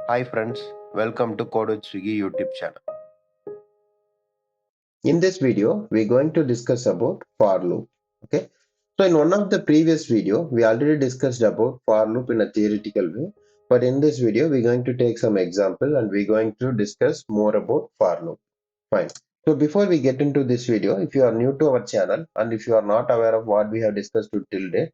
Hi friends, welcome to codewithsugi YouTube channel. In this video, we're going to discuss about for loop. Okay. So in one of the previous video, we already discussed about for loop in a theoretical way. But in this video, we're going to take some example and we're going to discuss more about for loop. Fine. So before we get into this video, if you are new to our channel and if you are not aware of what we have discussed till date,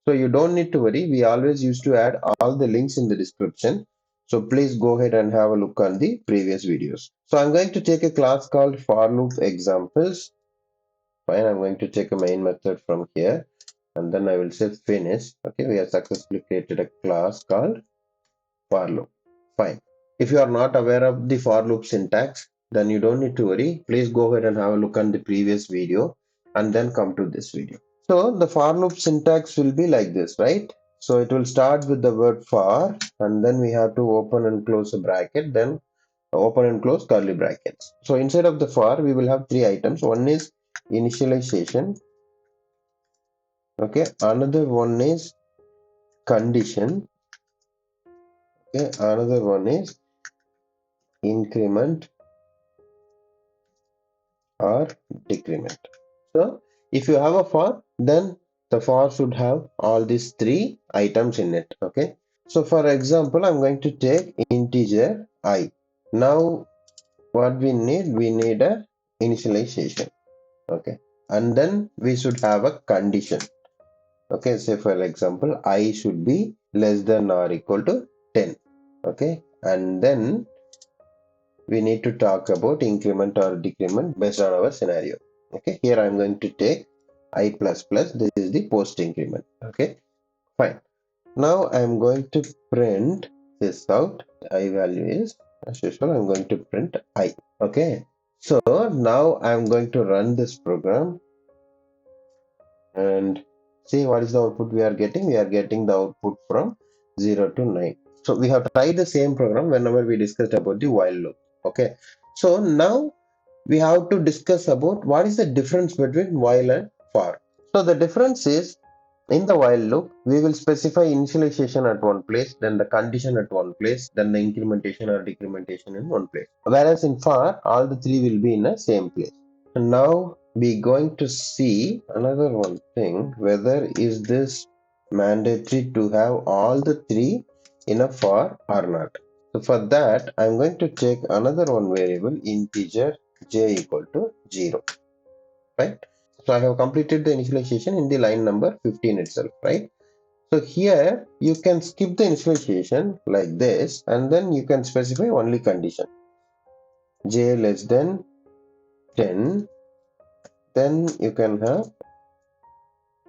so you don't need to worry. We always used to add all the links in the description. So please go ahead and have a look on the previous videos. So I'm going to take a class called for loop examples. Fine, I'm going to take a main method from here and then I will say finish. Okay, we have successfully created a class called for loop. Fine. If you are not aware of the for loop syntax, then you don't need to worry. Please go ahead and have a look on the previous video and then come to this video. So the for loop syntax will be like this, right? So it will start with the word for and then we have to open and close a bracket, then open and close curly brackets. So inside of the for, we will have three items. One is initialization. Okay, another one is condition. Okay, another one is increment or decrement. So if you have a for, then the for should have all these three items in it. Okay. So for example, I'm going to take integer I. Now what we need a initialization. Okay. And then we should have a condition. Okay. Say for example, I should be less than or equal to 10. Okay. And then we need to talk about increment or decrement based on our scenario. Okay, here I'm going to take I++, this is the post increment. Okay, fine. Now I'm going to print this out. I value is, as usual, I'm going to print I. Okay, so now I'm going to run this program and see what is the output we are getting. We are getting the output from 0 to 9. So we have tried the same program whenever we discussed about the while loop. Okay, so now we have to discuss about what is the difference between while and for. So the difference is, in the while loop, we will specify initialization at one place, then the condition at one place, then the incrementation or decrementation in one place. Whereas in for, all the three will be in the same place. And now we're going to see another one thing, whether is this mandatory to have all the three in a for or not. So for that, I'm going to take another one variable, integer j equal to 0, right? So I have completed the initialization in the line number 15 itself, right? So here you can skip the initialization like this and then you can specify only condition j less than 10, then you can have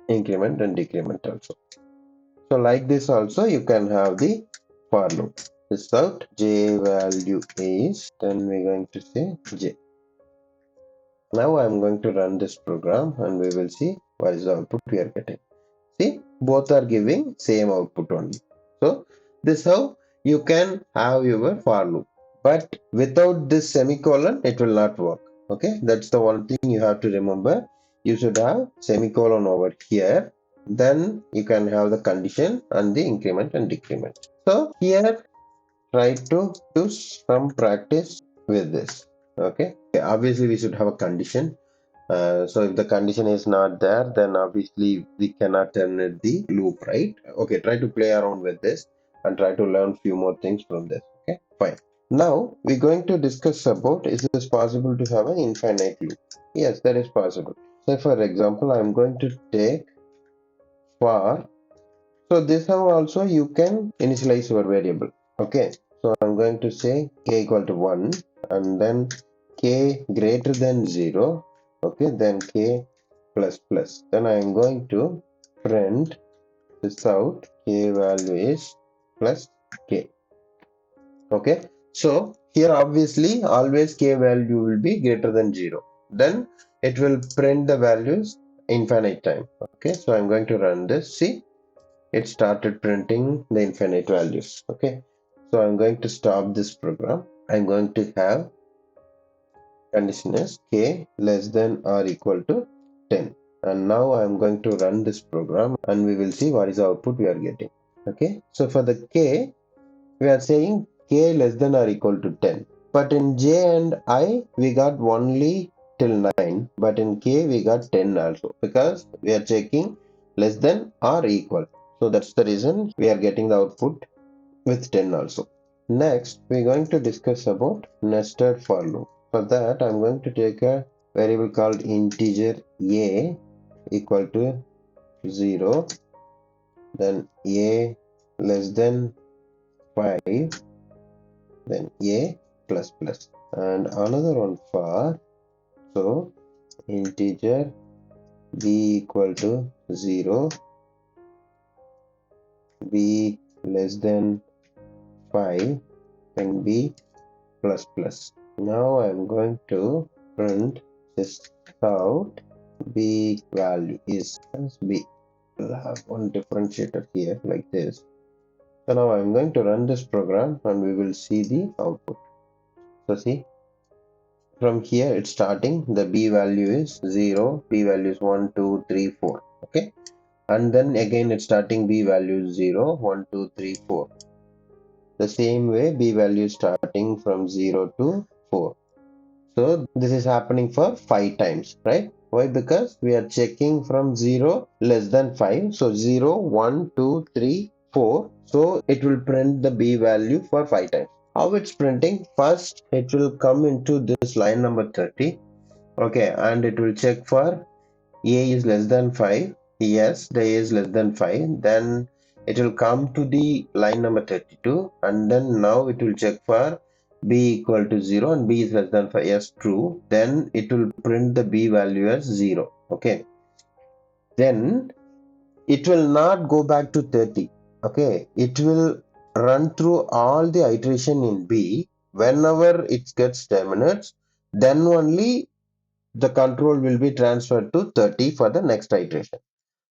increment and decrement also. So like this also you can have the for loop. This out j value is, then we're going to say j. Now I'm going to run this program and we will see what is the output we are getting. See, both are giving same output only. So this how you can have your for loop. But without this semicolon, it will not work. Okay, that's the one thing you have to remember. You should have semicolon over here. Then you can have the condition and the increment and decrement. So here, try to do some practice with this. Okay, obviously we should have a condition. So if the condition is not there, then obviously we cannot terminate the loop, right? Okay, try to play around with this and try to learn few more things from this. Okay, fine. Now we're going to discuss about, is it possible to have an infinite loop? Yes, that is possible. So for example, I'm going to take for, so this how also you can initialize your variable. Okay, so I'm going to say k equal to 1 and then k greater than 0. Okay, then k plus plus. Then I am going to print this out. K value is plus k. Okay, so here obviously always k value will be greater than 0. Then it will print the values infinite time. Okay, so I'm going to run this. See, it started printing the infinite values. Okay, so I'm going to stop this program. I'm going to have condition is k less than or equal to 10, and now I'm going to run this program and we will see what is the output we are getting. Okay, so for the k, we are saying k less than or equal to 10. But in j and I, we got only till 9, but in k, we got 10 also, because we are checking less than or equal. So that's the reason we are getting the output with 10 also. Next, we're going to discuss about nested for loop. For that, I'm going to take a variable called integer a equal to 0, then a less than 5, then a plus plus. And another one for, so integer b equal to 0, b less than 5, and b plus plus. Now I'm going to print this out. B value is b. We'll have one differentiator here like this. So now I'm going to run this program and we will see the output. So see, from here it's starting, the b value is 0, b value is 1, 2, 3, 4. Okay, and then again it's starting, b value is 0, 1, 2, 3, 4. The same way b value is starting from 0 to 4. So this is happening for 5 times, right? Why? Because we are checking from 0 less than 5. So 0, 1, 2, 3, 4. So it will print the b value for 5 times. How it's printing? First, it will come into this line number 30. Okay, and it will check for a is less than 5. Yes, the a is less than 5. Then it will come to the line number 32, and then now it will check for b equal to 0 and b is less than 5. Yes, true. Then it will print the b value as 0. Okay. Then it will not go back to 30. Okay. It will run through all the iteration in b. Whenever it gets terminates, then only the control will be transferred to 30 for the next iteration.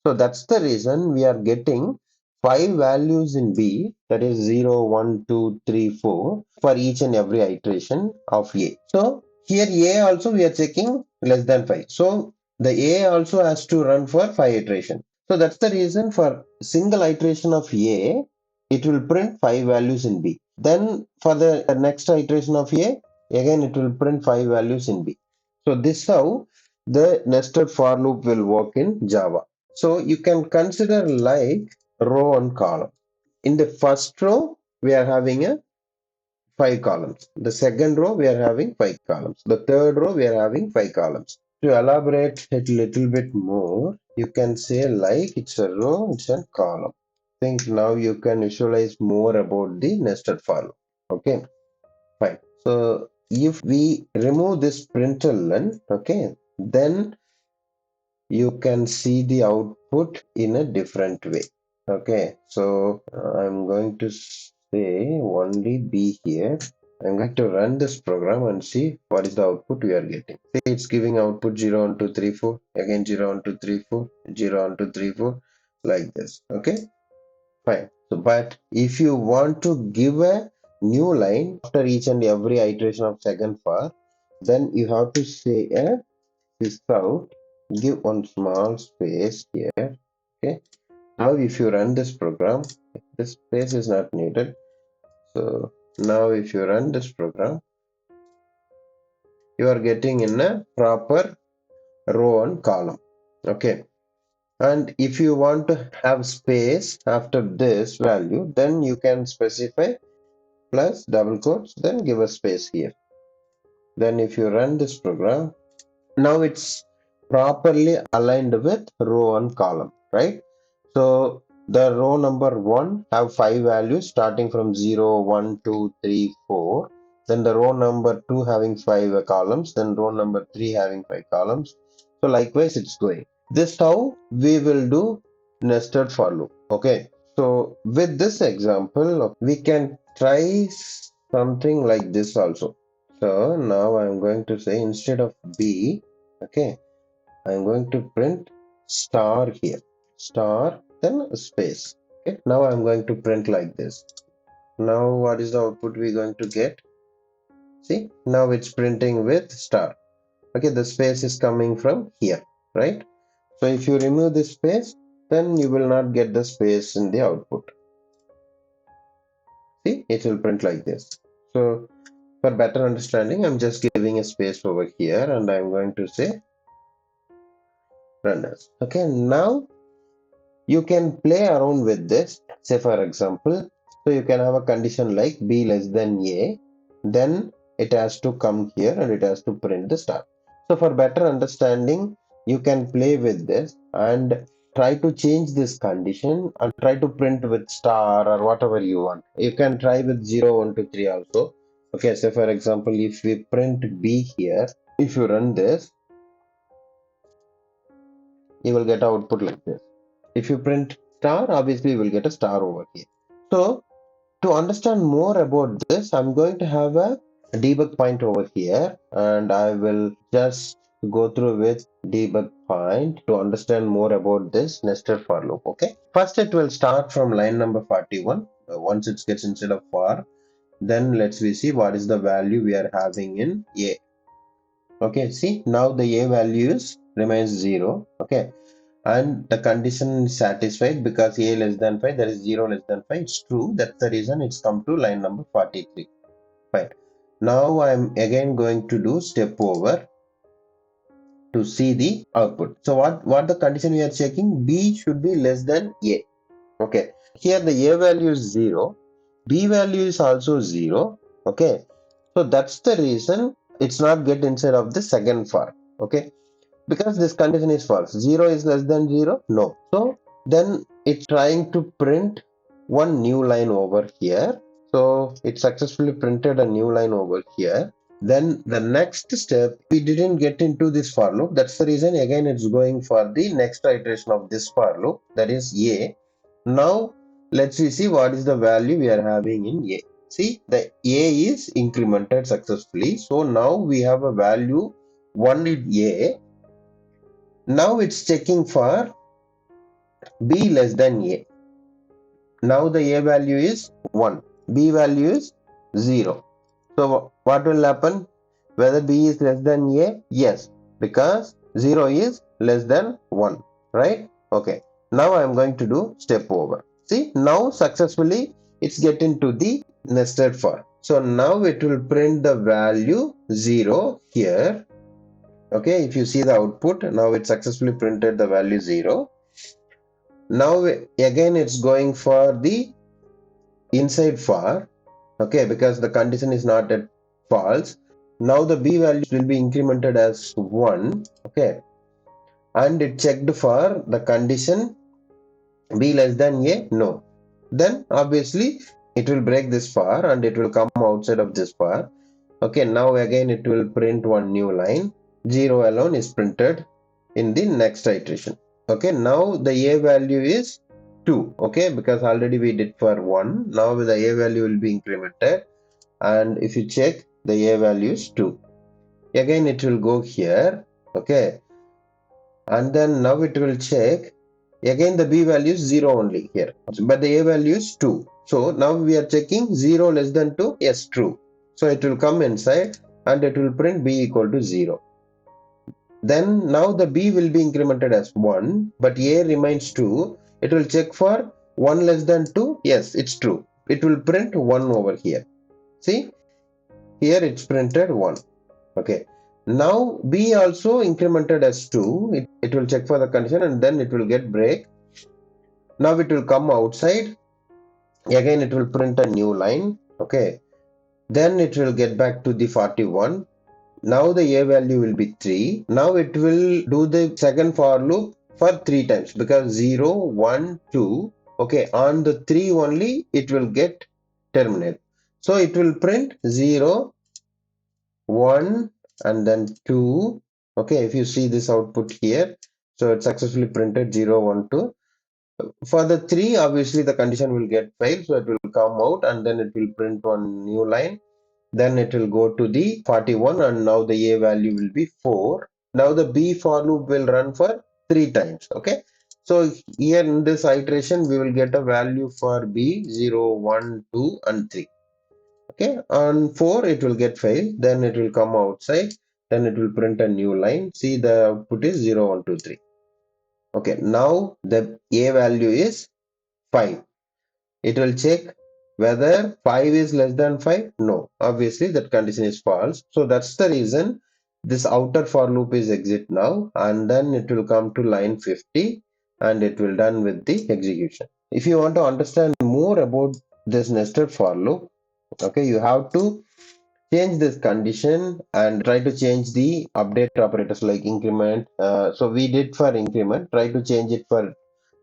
So that's the reason we are getting 5 values in B, that is 0, 1, 2, 3, 4 for each and every iteration of A. So here A also we are checking less than 5. So the A also has to run for 5 iterations. So that's the reason for single iteration of A, it will print 5 values in B. Then for the next iteration of A, again it will print 5 values in B. So this is how the nested for loop will work in Java. So you can consider like row and column. In the first row, we are having a 5 columns. The second row, we are having 5 columns. The third row, we are having 5 columns. To elaborate it a little bit more, you can say like it's a row, it's a column. I think now you can visualize more about the nested for loop. Okay, fine. So if we remove this println, okay, then you can see the output in a different way. Okay, so I'm going to say only B here. I'm going to run this program and see what is the output we are getting. See, it's giving output 0, 1, 2, 3, 4, again 0, 1, 2, 3, 4, 0, 1, 2, 3, 4, like this. Okay, fine. So, but if you want to give a new line after each and every iteration of second for, then you have to say a this out, give one small space here. Okay, now if you run this program, this space is not needed. So now if you run this program, you are getting in a proper row and column. Okay, and if you want to have space after this value, then you can specify plus double quotes, then give a space here. Then if you run this program, now it's properly aligned with row and column, right? So the row number 1 have 5 values starting from 0, 1, 2, 3, 4. Then the row number 2 having 5 columns, then row number 3 having 5 columns. So likewise it's going. This how we will do nested for loop. Okay, so with this example we can try something like this also. So now I'm going to say instead of B, okay, I'm going to print star here, star, then a space. Okay, now I'm going to print like this. Now what is the output we're going to get? See, now it's printing with star. Okay, the space is coming from here, right? So if you remove this space, then you will not get the space in the output. See, it will print like this. So for better understanding, I'm just giving a space over here and I'm going to say run as. Okay, now you can play around with this. Say for example, so you can have a condition like b less than a, then it has to come here and it has to print the star. So for better understanding, you can play with this and try to change this condition and try to print with star or whatever you want. You can try with 0 1 2 3 also. Okay, so for example, if we print b here, if you run this, you will get output like this. If you print star, obviously you will get a star over here. So to understand more about this, I'm going to have a debug point over here and I will just go through with debug point to understand more about this nested for loop. Okay, first it will start from line number 41. Once it gets inside of for, then let's we see what is the value we are having in a. Okay, see now the a value is remains 0. Okay, and the condition is satisfied because a less than 5, there is 0 less than 5, it's true. That's the reason it's come to line number 43. Fine. Now I'm again going to do step over to see the output. So what the condition we are checking, b should be less than a. Okay, here the a value is 0, b value is also 0. Okay, so that's the reason it's not get inside of the second for. Okay, because this condition is false. 0 is less than 0, no. So then it's trying to print one new line over here. So it successfully printed a new line over here. Then the next step, we didn't get into this for loop. That's the reason again it's going for the next iteration of this for loop, that is a. Now let's see what is the value we are having in a. See, the a is incremented successfully. So now we have a value 1 in a. Now it's checking for b less than a. Now the a value is 1, b value is 0. So what will happen? Whether b is less than a? Yes, because 0 is less than 1, right? Okay, now I am going to do step over. See, now successfully it's getting to the nested for. So now it will print the value 0 here. Okay, if you see the output, now it successfully printed the value 0. Now again it's going for the inside for. Okay, because the condition is not at false. Now the b value will be incremented as 1. Okay, and it checked for the condition b less than a, no. Then obviously it will break this for and it will come outside of this for. Okay, now again it will print one new line. 0 alone is printed in the next iteration. Okay, now the a value is 2. Okay, because already we did for 1. Now the a value will be incremented, and if you check, the a value is 2. Again it will go here. Okay, and then now it will check. Again the b value is 0 only here, but the a value is 2. So now we are checking 0 less than 2. Yes, true. So it will come inside and it will print b equal to 0. Then now the b will be incremented as 1, but a remains 2. It will check for 1 less than 2. Yes, it's true. It will print 1 over here. See, here it's printed 1. Okay. Now b also incremented as 2. It will check for the condition and then it will get break. Now it will come outside. Again it will print a new line. Okay. Then it will get back to the 41. Now the a value will be 3. Now it will do the second for loop for 3 times because 0, 1, 2. Okay, on the 3 only it will get terminate. So it will print 0, 1 and then 2. Okay, if you see this output here, so it successfully printed 0, 1, 2. For the 3, obviously the condition will get failed, so it will come out and then it will print one new line. Then it will go to the 41 and now the a value will be 4. Now the b for loop will run for 3 times. Okay, so here in this iteration we will get a value for b 0, 1, 2 and 3. Okay, on 4 it will get failed, then it will come outside, then it will print a new line. See, the output is 0, 1, 2, 3. Okay, now the a value is 5. It will check Whether 5 is less than 5? No. Obviously, that condition is false. So that's the reason this outer for loop is exit now, and then it will come to line 50 and it will done with the execution. If you want to understand more about this nested for loop, okay, you have to change this condition and try to change the update operators like increment. So we did for increment, try to change it for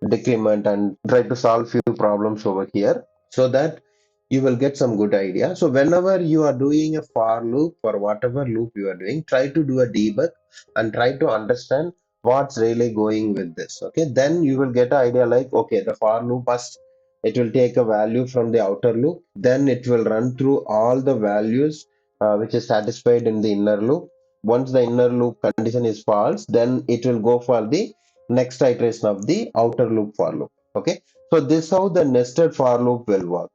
decrement and try to solve few problems over here so that you will get some good idea. So whenever you are doing a for loop or whatever loop you are doing, try to do a debug and try to understand what's really going with this. Okay, then you will get an idea like, okay, the for loop first it will take a value from the outer loop, then it will run through all the values which is satisfied in the inner loop. Once the inner loop condition is false, then it will go for the next iteration of the outer loop for loop. Okay, so this is how the nested for loop will work.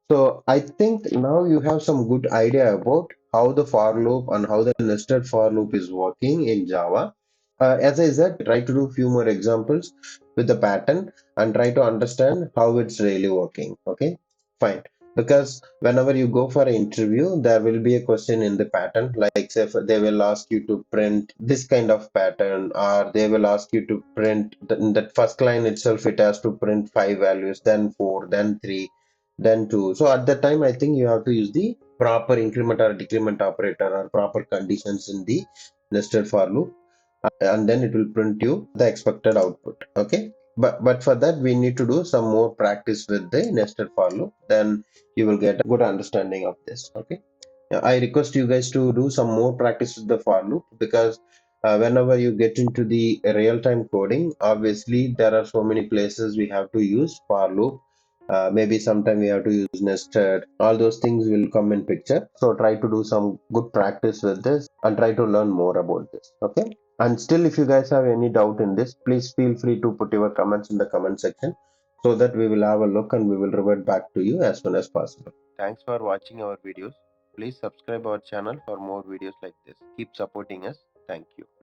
So I think now you have some good idea about how the for loop and how the nested for loop is working in Java. As I said, try to do few more examples with the pattern and try to understand how it's really working. Okay, fine. Because whenever you go for an interview, there will be a question in the pattern, like say they will ask you to print this kind of pattern, or they will ask you to print in that first line itself, it has to print five values, then four, then three, then two. So at that time, I think you have to use the proper increment or decrement operator or proper conditions in the nested for loop, and then it will print you the expected output. Okay, but for that we need to do some more practice with the nested for loop, then you will get a good understanding of this. Okay, yeah, I request you guys to do some more practice with the for loop, because whenever you get into the real-time coding, obviously there are so many places we have to use for loop. Maybe sometime we have to use nested. All those things will come in picture. So try to do some good practice with this and try to learn more about this. Okay. And still, if you guys have any doubt in this, please feel free to put your comments in the comment section so that we will have a look and we will revert back to you as soon as possible. Thanks for watching our videos. Please subscribe our channel for more videos like this. Keep supporting us. Thank you.